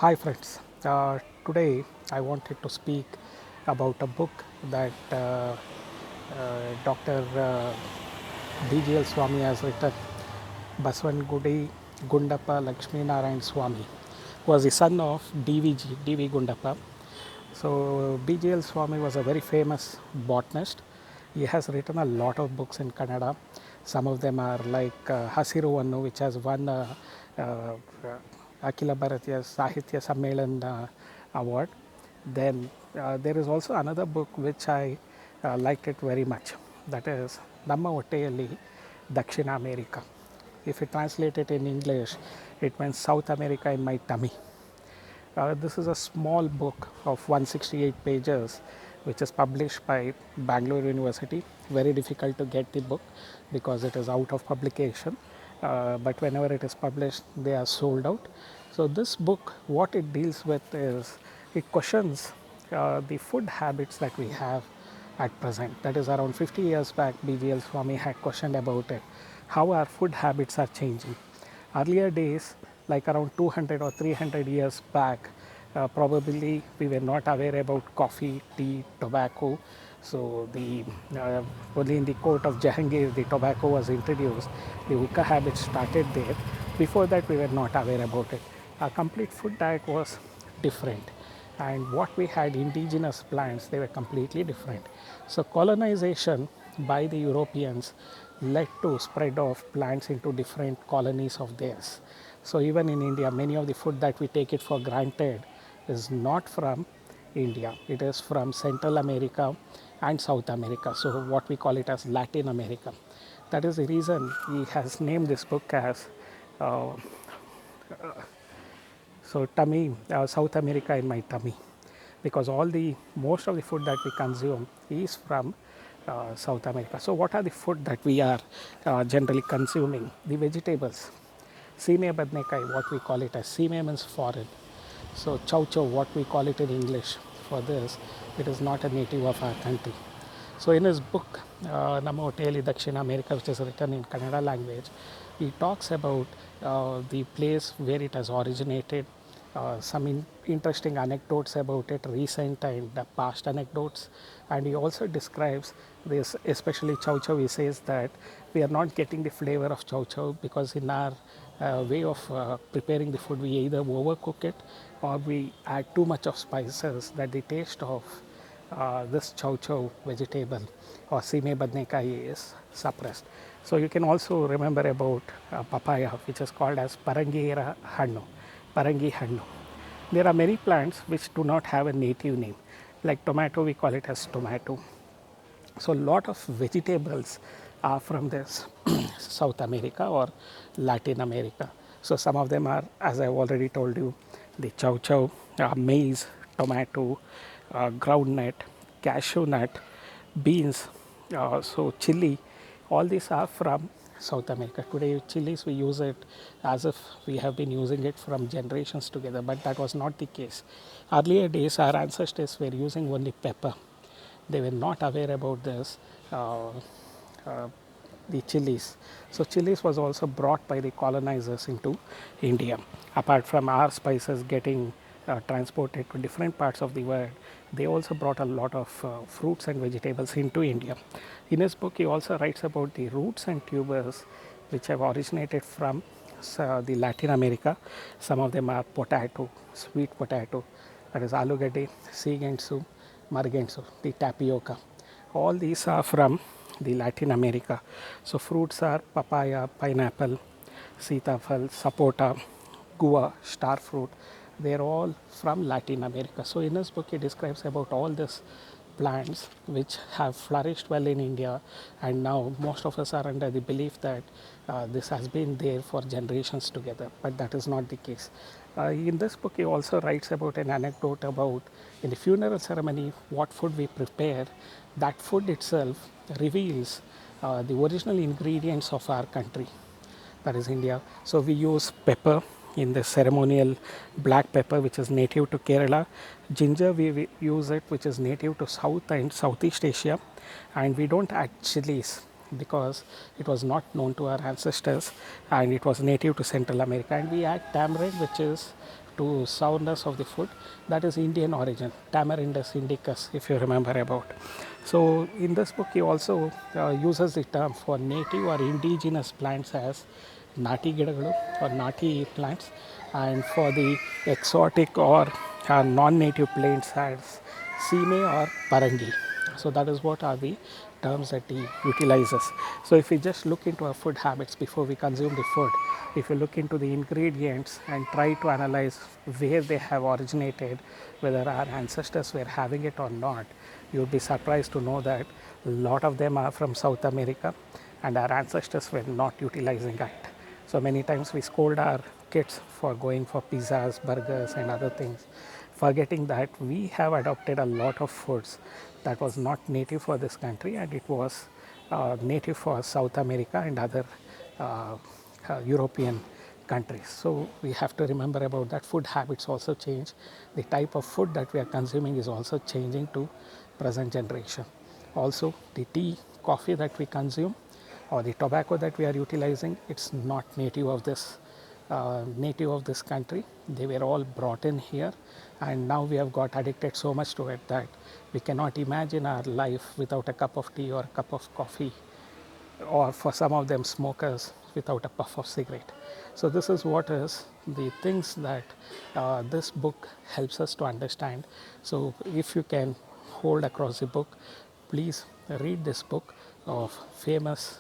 Hi friends, today I wanted to speak about a book that Dr. DGL Swami has written. Baswan Gundappa Lakshmi Narayan Swami was the son of DV Gundappa. So BGL Swami was a very famous botanist. He has written a lot of books in Kannada. Some of them are like Hasiru Vannu, which has won uh, Akila Bharatiya Sahitya Sammelan award. Then there is also another book which I liked it very much. That is Namma Otteyalli Dakshina America. If you translate it in English, it means South America in my tummy. This is a small book of 168 pages, which is published by Bangalore University. Very difficult to get the book because it is out of publication. But whenever it is published, they are sold out. So, this book, what it deals with is it questions the food habits that we have at present. That is around 50 years back, BGL Swami had questioned about it, how our food habits are changing. Earlier days, like around 200 or 300 years back, probably we were not aware about coffee, tea, tobacco. So only in the court of Jahangir the tobacco was introduced. The hookah habit started there. Before that, we were not aware about it. Our complete food diet was different, and what we had indigenous plants, they were completely different. So colonization by the Europeans led to spread of plants into different colonies of theirs. So even in India, many of the food that we take it for granted is not from India. It is from Central America and South America. So what we call it as Latin America. That is the reason he has named this book as uh, tummy, South America in my tummy, because most of the food that we consume is from South America. So what are the food that we are generally consuming? The vegetables, sime badnekai, what we call it as sime means foreign. So chow chow, what we call it in English, for this, it is not a native of our country. So in his book, Namma Otteyalli Dakshina America, which is written in Kannada language, he talks about the place where it has originated, some interesting anecdotes about it, recent and past anecdotes, and he also describes this, especially chow chow. He says that we are not getting the flavor of chow chow because in our way of preparing the food, we either overcook it or we add too much of spices that the taste of this chow chow vegetable or sime badnekai is suppressed. So you can also remember about papaya, which is called as parangira hannu, parangi hannu. There are many plants which do not have a native name. Like tomato, we call it as tomato. So a lot of vegetables are from this South America or Latin America. So some of them are, as I've already told you, the chow chow, maize, tomato, groundnut, cashew nut, beans, so chili. All these are from South America. Today, chilies, we use it as if we have been using it from generations together, but that was not the case. Earlier days, our ancestors were using only pepper. They were not aware about this, uh, the chilies. So chilies was also brought by the colonizers into India. Apart from our spices getting transported to different parts of the world, they also brought a lot of fruits and vegetables into India. In his book, he also writes about the roots and tubers which have originated from the Latin America. Some of them are potato, sweet potato, that is alugade, seagensu, margensu, the tapioca. All these are from the Latin America. So fruits are papaya, pineapple, sitafal, sapota, guava, star fruit. They are all from Latin America. So in his book, he describes about all these plants which have flourished well in India, and now most of us are under the belief that this has been there for generations together, but that is not the case. In this book, he also writes about an anecdote about in the funeral ceremony what food we prepare. That food itself reveals the original ingredients of our country, that is India. So we use pepper in the ceremonial, black pepper which is native to Kerala, ginger we use it which is native to South and Southeast Asia, and we don't add chilies because it was not known to our ancestors and it was native to Central America, and we add tamarind which is to sourness of the food, that is Indian origin, Tamarindus indicus, if you remember about. So in this book, he also uses the term for native or indigenous plants as nati gidagalu or nati plants, and for the exotic or non-native plants as sime or parangi. So that is what are the terms that he utilizes. So if we just look into our food habits before we consume the food, if you look into the ingredients and try to analyze where they have originated, whether our ancestors were having it or not, you would be surprised to know that a lot of them are from South America and our ancestors were not utilizing it. So many times we scold our kids for going for pizzas, burgers, and other things, forgetting that we have adopted a lot of foods that was not native for this country and it was native for South America and other uh, European countries. So we have to remember about that. Food habits also change. The type of food that we are consuming is also changing to present generation. Also, the tea, coffee that we consume or the tobacco that we are utilizing, it's not native of this country. They were all brought in here, and now we have got addicted so much to it that we cannot imagine our life without a cup of tea or a cup of coffee, or for some of them smokers without a puff of cigarette. So this is what is the things that this book helps us to understand. So if you can hold across the book, please read this book of famous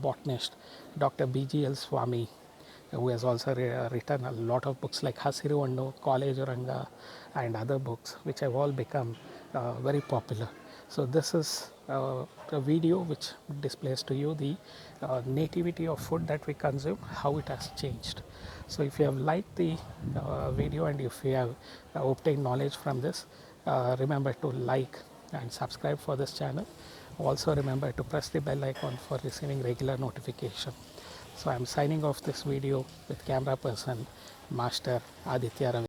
botanist Dr. B.G.L. Swami, who has also written a lot of books like Hasiru Vannu, College Ranga, and other books, which have all become very popular. So this is a video which displays to you the nativity of food that we consume, how it has changed. So if you have liked the video and if you have obtained knowledge from this, remember to like and subscribe for this channel. Also remember to press the bell icon for receiving regular notification. So I am signing off this video with camera person Master Aditya Ravi.